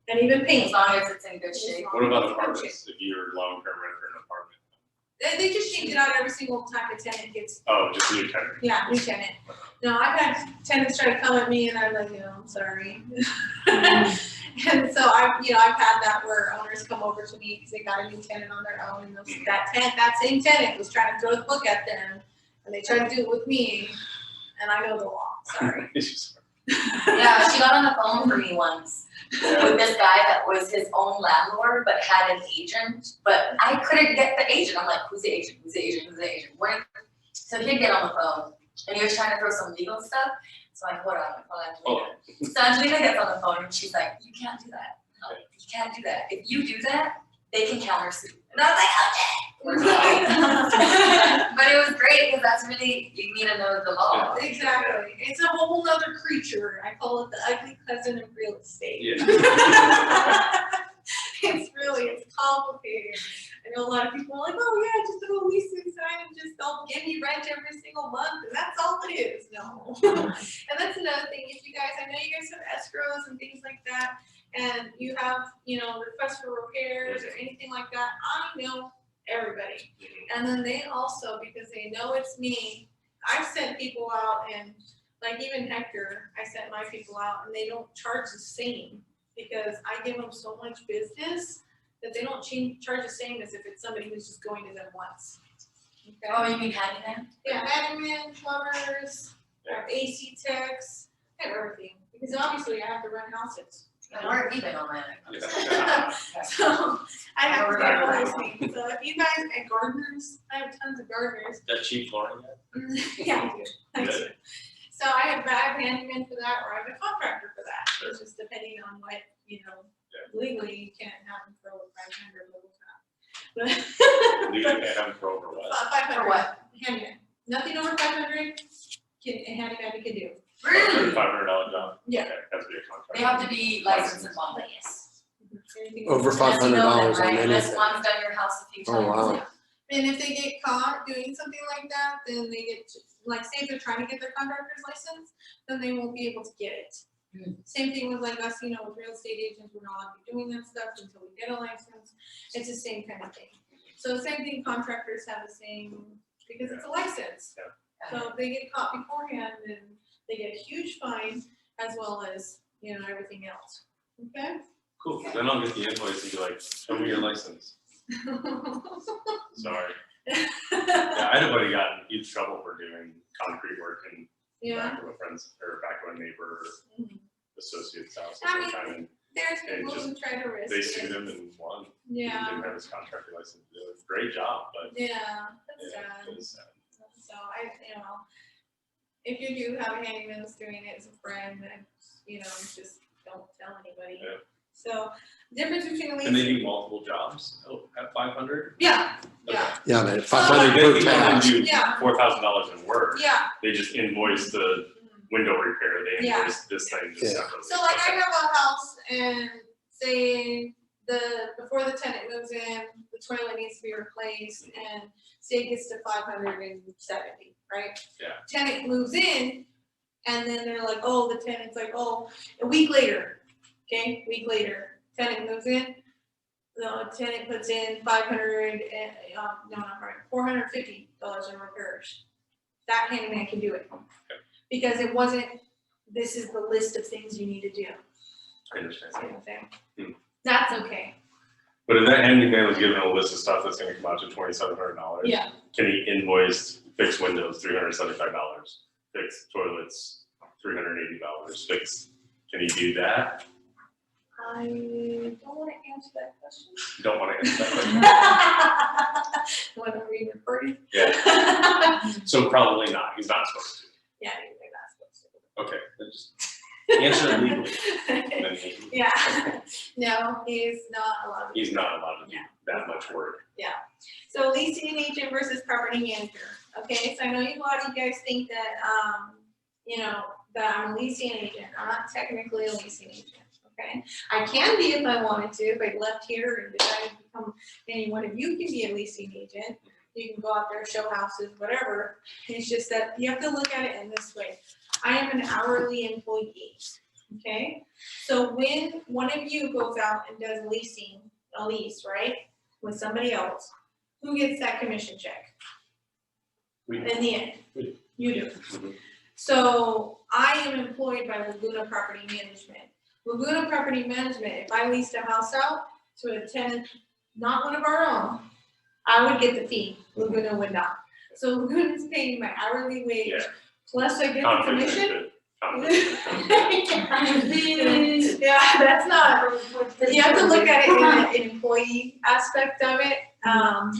and even As paint. long as it's in good shape. What about apartments, if you're long-term renter in an apartment? They just change it out every single time a tenant gets, Oh, just new tenant. yeah, new tenant. No, I've had tenants try to come at me and I'm like, no, I'm sorry. And so I've had that where owners come over to me because they got a new tenant on their own and that same tenant was trying to throw the book at them and they tried to do it with me and I know the law, sorry. Yeah, she got on the phone for me once with this guy that was his own landlord, but had an agent, but I couldn't get the agent. I'm like, who's the agent? Where? So he'd get on the phone, and he was trying to throw some legal stuff, so I'm like, hold on, Angelina. So Angelina gets on the phone, and she's like, you can't do that. No, you can't do that. If you do that, they can countersue. And I was like, okay. We're fine. But it was great, because that's really, you need to know the law. Exactly, it's a whole nother creature, I call it the ugly cousin of real estate. Yeah. It's complicated. I know a lot of people are like, oh yeah, just a little leasing sign and just they'll give me rent every single month and that's all it is. No. And that's another thing, if you guys, I know you guys have escrows and things like that, and you have, requests for repairs or anything like that, I know everybody. And then they also, because they know it's me, I've sent people out and like even Hector, I sent my people out and they don't charge the same because I give them so much business that they don't charge the same as if it's somebody who's just going to them once. Okay? Oh, you mean handyman? Yeah, handyman, plumbers, AC techs, I have everything, because obviously I have to run houses. And we're even on that. So I have to do all Remember those things. So if you guys, and gardeners, I have tons of gardeners. That cheap flooring yet? Yeah, I do. So I have handyman for that, or I have a contractor for that. It's just depending on what, legally you can't have them for over 500 Legally can't have them for over what? 500. For what? Handyman. Nothing over 500, a handyman can do. Really? $500 job? Yeah. Okay, has to be a contract. They have to be licensed in one place. Anything Over over- $500 Unless on Unless anything. one's done your house a few Oh, times. wow. Yeah. And if they get caught doing something like that, then they get, like, say if they're trying to get their contractor's license, then they won't be able to get it. Same thing with like us, with real estate agents, we're not allowed to be doing that stuff until we get a license. It's the same kind of thing. So same thing, contractors have the same, because it's a license. So if they get caught beforehand, then they get a huge fine as well as, everything else. Okay? Cool, then I'll get the invoice and be like, show me your license. Sorry. Yeah, I had a buddy got in huge trouble for doing concrete work in back of a friend's, or back of a neighbor or associate's house I at mean, the time, and There's And people who try to risk they it. sued him and won. He Yeah, didn't have his contractor license to do it. Great job, but yeah, that's yeah, sad. it was sad. So if you do have a handyman that's doing it as a friend, then, just don't tell anybody. Yeah. So, difference between a lease. Can they do multiple jobs at 500? Yeah, Okay. Yeah, but So 500 they per can task. do Yeah. $4,000 in work. yeah. They just invoice the window repair. They Yeah. invoice this thing just Yeah. separately. So like I Okay. have a house and say before the tenant moves in, the toilet needs to be replaced and say it gets to 570, right? Yeah. Tenant moves in and then they're like, oh, the tenant's like, oh, a week later, tenant moves in, the tenant puts in $450 in repairs. That handyman can do it. Because it wasn't, this is the list of things you need to do. I understand. See what I'm saying? Hmm. That's okay. But if that handyman was given a list of stuff that's gonna come out to $2,700. Yeah. Can he invoice fix windows $375, fix toilets $380, can he do that? I don't wanna answer that question. You don't wanna answer that question? When are we recording? Yeah, so probably not, he's not supposed to. Yeah, you're not supposed Okay, then just answer it legally. to. And then he- Yeah, no, he's not allowed to. He's not allowed to do that much work. So leasing agent versus property manager, okay, so I know a lot of you guys think that, you know, that I'm a leasing agent, I'm not technically a leasing agent, okay? I can be if I wanted to, if I left here and decided to become, any one of you can be a leasing agent, you can go out there, show houses, whatever, it's just that you have to look at it in this way. I am an hourly employee, okay? So when one of you goes out and does leasing, a lease, right, with somebody else, who gets that commission check? We- In the end, We- you do. Mhm. So I am employed by Laguna Property Management. Laguna Property Management, if I leased a house out to a tenant, not one of our own, I would get the fee, Laguna would not. So Laguna's paying my hourly wage, Yeah. plus I get the Conflict of commission. interest. Conflict of interest. Yeah, that's not, you have to look at it in the employee aspect of it.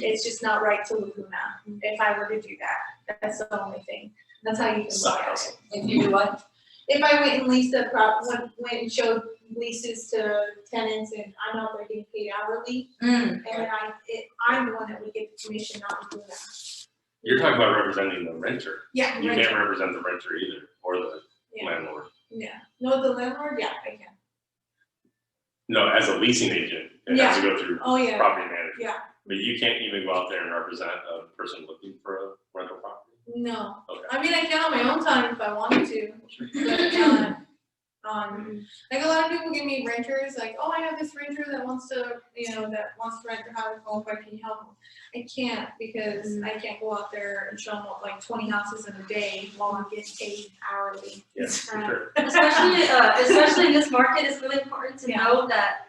It's just not right to Laguna if I were to do that. That's the only thing. That's how you can look Side at hustle. it. If you do what? If I went and leased went and showed leases to tenants and I'm out there getting paid hourly, and then I'm the one that would get the commission, not Laguna. You're talking about representing the renter. Yeah, You renter. can't represent the renter either, or the Yeah. landlord. Yeah, no, the landlord, yeah, I can. No, as a leasing agent, it has to go through Oh, yeah, property management. yeah, But you can't even go out there and represent a person looking for a rental property. no. Okay. I mean, I can on my own time if I wanted to, but not, like a lot of people give me renters, like, oh, I have this renter that wants to, that wants to rent their house, oh, if I can help them. I can't, because I can't go out there and show them like 20 houses in a day while I'm getting paid hourly. Yes, for Right. sure. Especially in this market, it's really important to Yeah. know that,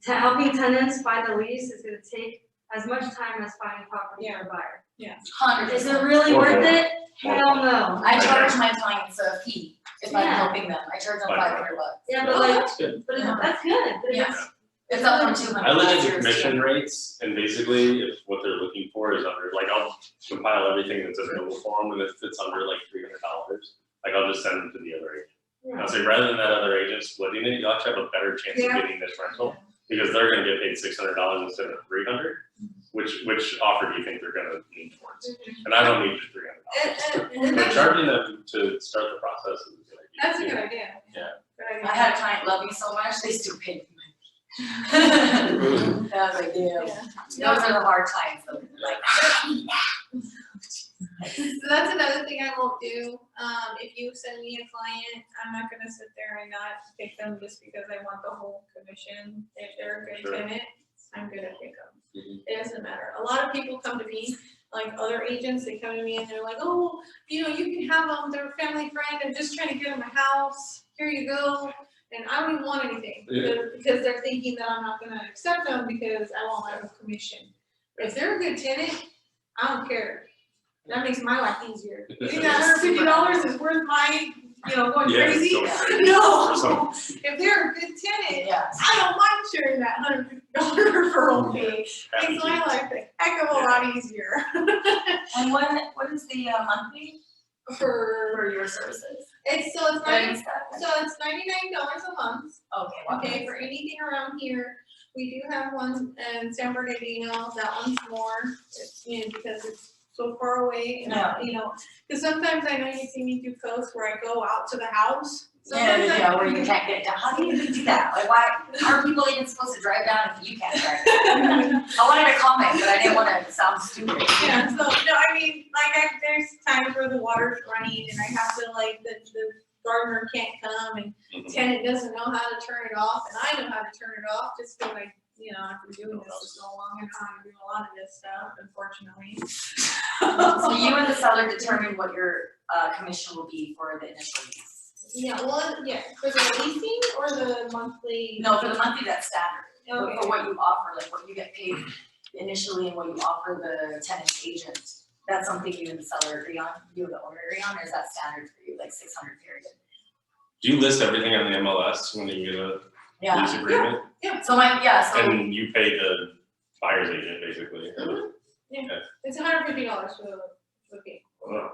helping tenants find a lease is gonna take as much time as finding property for a buyer. 100%. Is it really Or worth more. it? Hell no. I charge my clients a fee if I'm Yeah. helping them. I charge them $500. Yeah, Oh, but like, that's good. but Yeah. that's good. Yeah. It's up from 200. I look at That's the yours, commission too. rates, and basically, if what they're looking for is under, like, I'll compile everything that's available for them, and if it's under like $300, like, I'll just send them to the other agent. Yeah. I'll say, rather than that other agent splitting it, you'll actually have a better chance of Yeah. getting this rental, because they're gonna get paid $600 instead of $300, which offer do you think they're gonna lean towards? And I don't need just $300. And But charging them to start the process is a good idea. that's a good idea. Yeah. Good idea. I had a client love me so much, they still paid me. I was like, damn. Yeah. Those are the hard times, though. Like, So that's another thing I won't do. If you send me a client, I'm not gonna sit there and not pick them just because I want the whole commission. If they're a good Sure. tenant, I'm gonna pick them. Mhm. It doesn't matter. A lot of people come to me, like other agents, they come to me and they're like, oh, you can have them, they're a family friend, I'm just trying to get them a house, here you go. And I don't even want anything, because they're thinking that I'm not gonna accept them because I want my own commission. If they're a good tenant, I don't care. That makes my life easier. You think that $150 is worth my, going Yeah, crazy? going crazy. No, if they're a good tenant, yeah. I don't mind sharing that $150 referral fee. Happy Makes my to. life a heck of a lot easier And what is the monthly for, for your services? it's Getting $99 stuff? a month. Okay. Okay, for anything around here, we do have one in San Bernardino, that one's more, it's, because it's so far away, and cause sometimes I know you see me do posts where I go out to the house. Sometimes Where you can't get down. How do you even do that? Like, why are people even supposed to drive down if you can't drive down? I wanted to comment, but I didn't want to sound stupid. Yeah, so, no, I mean, like, there's times where the water's running and I have to, like, the gardener can't come and Mhm. tenant doesn't know how to turn it off, and I know how to turn it off, just because I've been doing this for so long, I know how to do a lot of this stuff, unfortunately. So you and the seller determine what your commission will be for the initial lease? Yeah, well, yeah, for the leasing or the monthly? No, for the monthly, that's standard. But Okay. for what you offer, like what you get paid initially and what you offer the tenant agent, that's something you and the seller agree on, you and the owner agree on, or is that standard for you, like 600 period? Do you list everything on the MLS when you get Yeah, lease agreement? so so, And you pay the buyer's agent basically. It's $150 for the fee. Wow.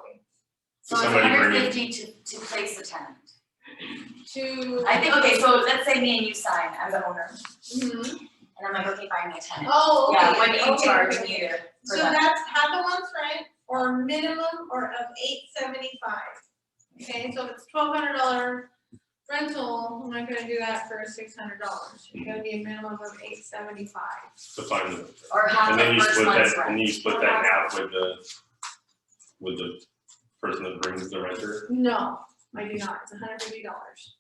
so it's somebody bring in- $150 to place the tenant. To. I think, okay, so let's say me and you sign as an owner, Mhm. and I'm like, okay, find me a tenant. Oh, okay. Yeah, what do you okay, charge okay. me for So that? that's half a month's rent or minimum or of $875. Okay, so if it's $1,200 rental, I'm not gonna do that for $600. It's gonna be a minimum of $875. To find them. Or half And then the you first split month's that, and rent. you split that in half with the person that brings the renter. No, I do not, it's $150.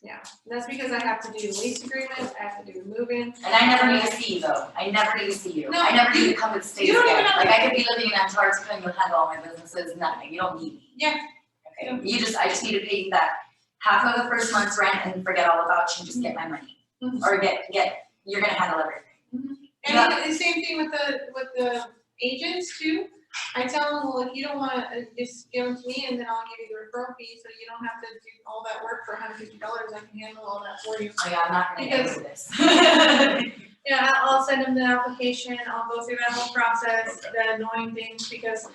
Yeah, that's because I have to do the lease agreement, I have to do the move-in. And I never need to see you though, I never need to see you, No, I never need to come to the States you don't even again, have like to- I could be living in Antarctica and you'll handle all my businesses, nothing, you don't need me. Yeah. Okay, I just need to pay you that half of the first month's rent and forget all about you and just get my money. Mhm. Or you're gonna handle everything. And Yeah. the same thing with the agents too. I tell them, well, if you don't wanna, just give them to me and then I'll give you the referral fee, so you don't have to do all that work for $150, I can handle all that for you. Oh yeah, I'm not gonna get Because- into this. Yeah, I'll send them the application, I'll go through that whole process, the annoying things, because,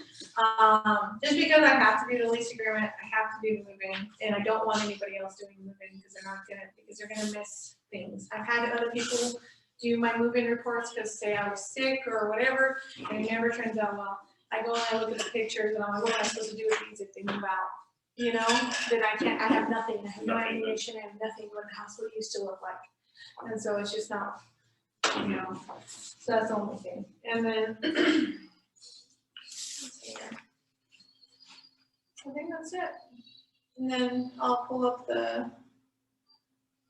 just because I have to do the lease agreement, I have to do the move-in, and I don't want anybody else doing the move-in, because they're gonna miss things. I've had other people do my move-in reports, because say I was sick or whatever, and it never turns out well. I go and I look at the pictures, and I'm like, what am I supposed to do with these if they move out? You know, I have nothing, I have no Nothing. ammunition, I have nothing what the house would used to look like. And so it's just not, you know, so that's the only thing. And then, let's see here. I think that's it. And then I'll pull up the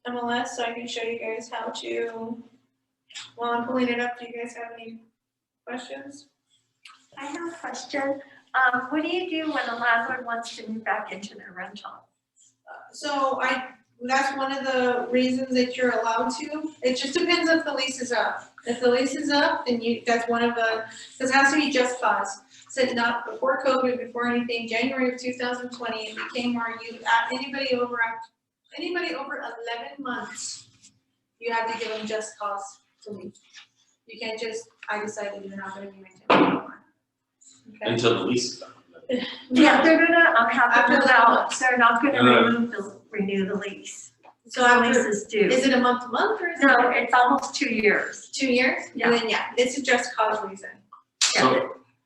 MLS so I can show you guys how to, while I'm pulling it up, do you guys have any questions? I have a question. What do you do when a landlord wants to move back into their rental? So that's one of the reasons that you're allowed to. It just depends if the lease is up. If the lease is up, then that's one of the, because it has to be just cause. Said not before COVID, before anything, January of 2020, it became where anybody over 11 months, you have to give them just cause to leave. You can't just, I decided you're not gonna be my tenant anymore. Okay? Until the lease is done. Yeah, they're gonna have After to move 11 out, months. they're not gonna No. renew the lease. So The after, lease is due. is it a month to month or is it? No, it's almost 2 years. 2 years? Yeah. And then, it's a just cause reason.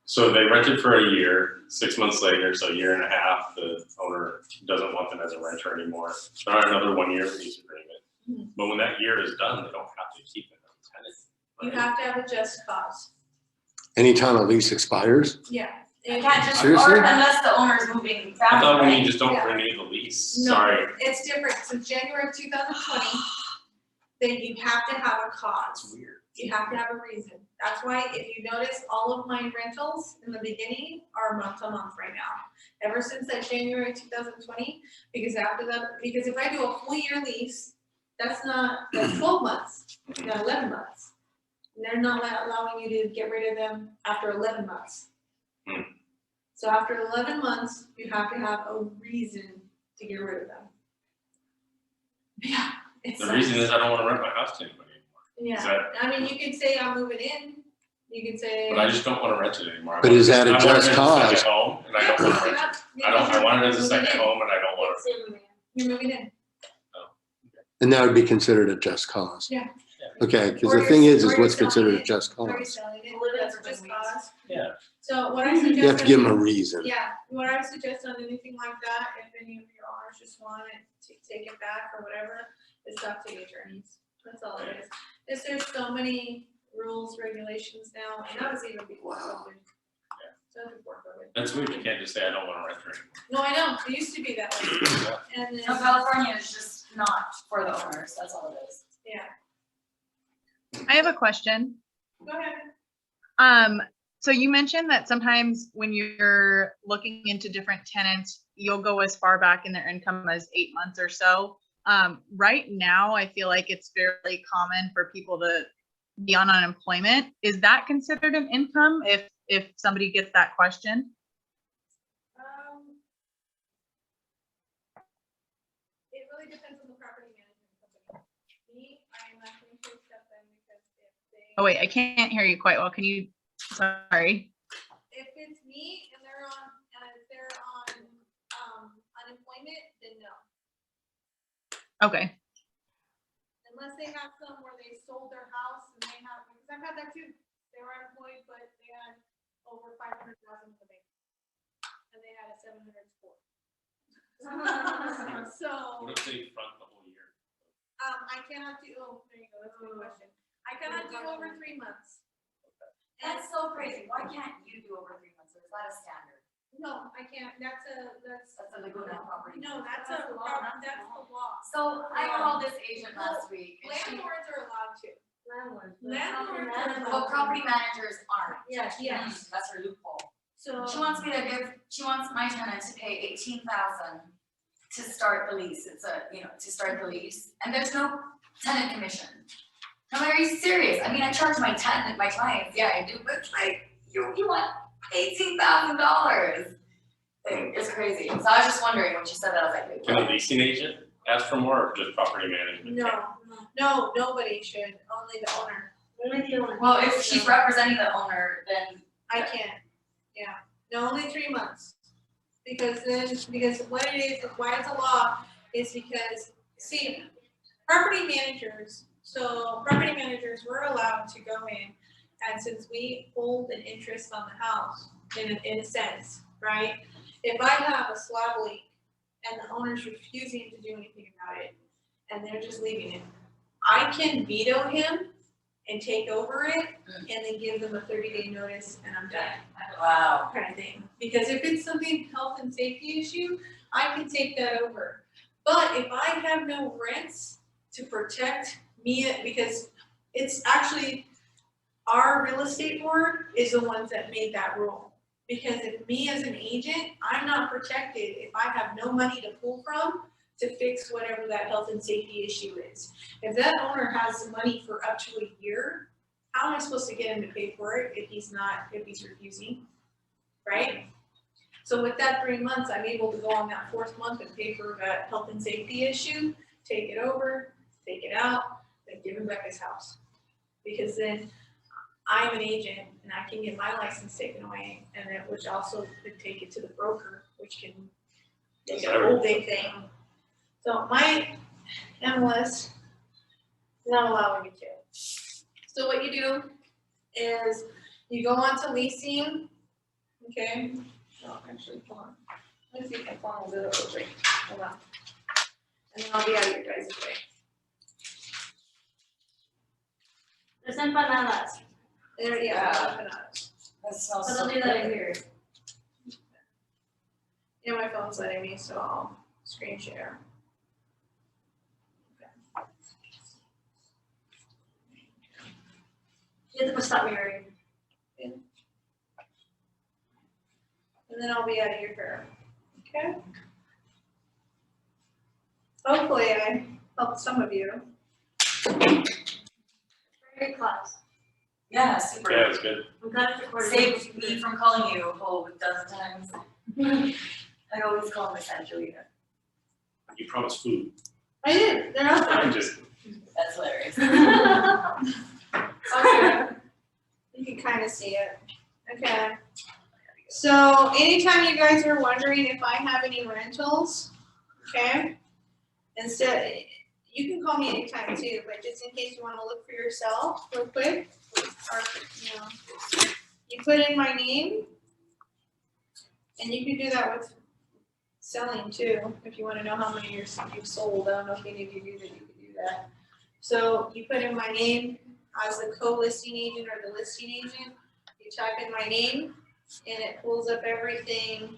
So they rented for a year, 6 months later, so a year and a half, the owner doesn't want them as a renter anymore. They're on another 1 year lease agreement. But when that year is done, they don't have to keep them as a tenant. You right? have to have a just cause. Anytime a lease expires? Yeah. You can't just, Seriously? or unless the owner's moving I fast, thought when you right? just don't Yeah. renew the lease, No, sorry. it's different. Since January of 2020, then you have to have a cause. Weird. You have to have a reason. That's why if you notice, all of my rentals in the beginning are month to month right now. Ever since that January 2020, because after that, because if I do a full year lease, that's 12 months, not 11 months. And they're not allowing you to get rid of them after 11 months. So after 11 months, you have to have a reason to get rid of them. Yeah. it The reason sucks. is I don't wanna rent my house to anybody anymore. Is Yeah, that, I mean, you could say I'm moving in, you could say. but I just don't wanna rent it anymore. I But want is it- that a I want it just as cause? second home, and I don't wanna rent it. I want it as a second home and I don't wanna. You're moving in. And that would be considered a just cause? Yeah. Okay, because Or the thing you're- is or you're what's considered selling a it, just Or you're cause? selling it, Live in that's for just the lease. cause. Yeah. So what I suggest. You have to give them a reason. Yeah, what I would suggest on anything like that, if any of your owners just want it to take it back or whatever, is talk to the attorneys. That's all it is. Is there's so many rules, regulations now, and that was even before COVID. So that was before COVID. That's weird, you can't just say I don't wanna rent it anymore. No, I know, it used to be that way. Yeah. And No, then, California is just not for the owners, that's all it is. yeah, I have a question. go ahead. So you mentioned that sometimes when you're looking into different tenants, you'll go as far back in their income as 8 months or so. Right now, I feel like it's fairly common for people to be on unemployment. Is that considered an income if somebody gets that question? It really depends on the property management company. Oh, wait, I can't hear you quite well. Can you, sorry. If it's me and they're on, unemployment, then no. Okay. Unless they have some where they sold their house and they have, because I've had that too. They were unemployed, but they had over 500,000 in the bank. And they had a 700 score. So, What if they front the whole year? I cannot do, oh, there you go, that's a good question. I cannot do over 3 months. And That's so crazy. Why can't you do over 3 months? Or is that a standard? no, I can't, that's a Laguna Property. no, that's That's a, the law. that's the law. So I called this agent last week and she, Landlords are allowed to. Landlords. Landlords are Landlords. well, property managers aren't. Yes, yes. That's her loophole. So. She wants my tenant to pay 18,000 to start the lease. It's to start the lease. And there's no tenant commission. I'm like, are you serious? I mean, I charge my clients, yeah, I do, but it's like, you want $18,000. It's crazy. So I was just wondering when she said that, I was like, wait, Can a what? leasing agent ask for more or just property management? No, nobody should, only the owner. Only the owner. Well, if she's representing the owner, then I can't, yeah, no, only 3 months. Because what it is, why it's a law, is because, see, property managers were allowed to go in, and since we hold an interest on the house, in a sense, right? If I have a slab leak and the owner's refusing to do anything about it, and they're just leaving it, I can veto him and take over it, and then give them a 30-day notice, and I'm done. wow. Kind of thing. Because if it's something health and safety issue, I can take that over. But if I have no rents to protect me, because it's actually, our real estate board is the ones that made that rule. Because if me as an agent, I'm not protected if I have no money to pull from to fix whatever that health and safety issue is. If that owner has money for up to a year, how am I supposed to get him to pay for it if he's refusing, right? So with that 3 months, I'm able to go on that 4th month and pay for that health and safety issue, take it over, take it out, then give him back his house. Because then I'm an agent and I can get my license taken away, and then, which also could take it to the broker, which can make a whole big thing. So my MLS is not allowing me to. So what you do is you go on to leasing, okay? Oh, actually, hold on. Let me see if my phone will do it real quick. Hold on. And then I'll be out of your guys' way. There's empanadas. There, yeah, empanadas. That smells So so they'll do that in good. here. Yeah, my phone's letting me, so I'll screen share. You have to stop me already. And then I'll be out of your hair. Okay? Hopefully I helped some of you. Very good class. Yeah, super. Yeah, it's good. I'm glad it's recorded. Saved me from calling you a whole dozen times. I always call Miss Angelina. You promised food. I did, they're out there. I'm just, That's hilarious. Okay. You can kind of see it. Okay. So anytime you guys are wondering if I have any rentals, okay? Instead, you can call me anytime too, but just in case you want to look for yourself real quick, or, you put in my name, and you can do that with selling too, if you want to know how many you've sold. I don't know if any of you do that, you can do that. So you put in my name as the co-listing agent or the listing agent, you type in my name, and it pulls up everything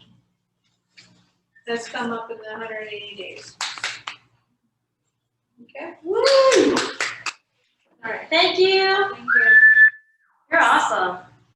that's come up in the 180 days. Okay? Woo! All right. Thank you. Thank you. You're awesome.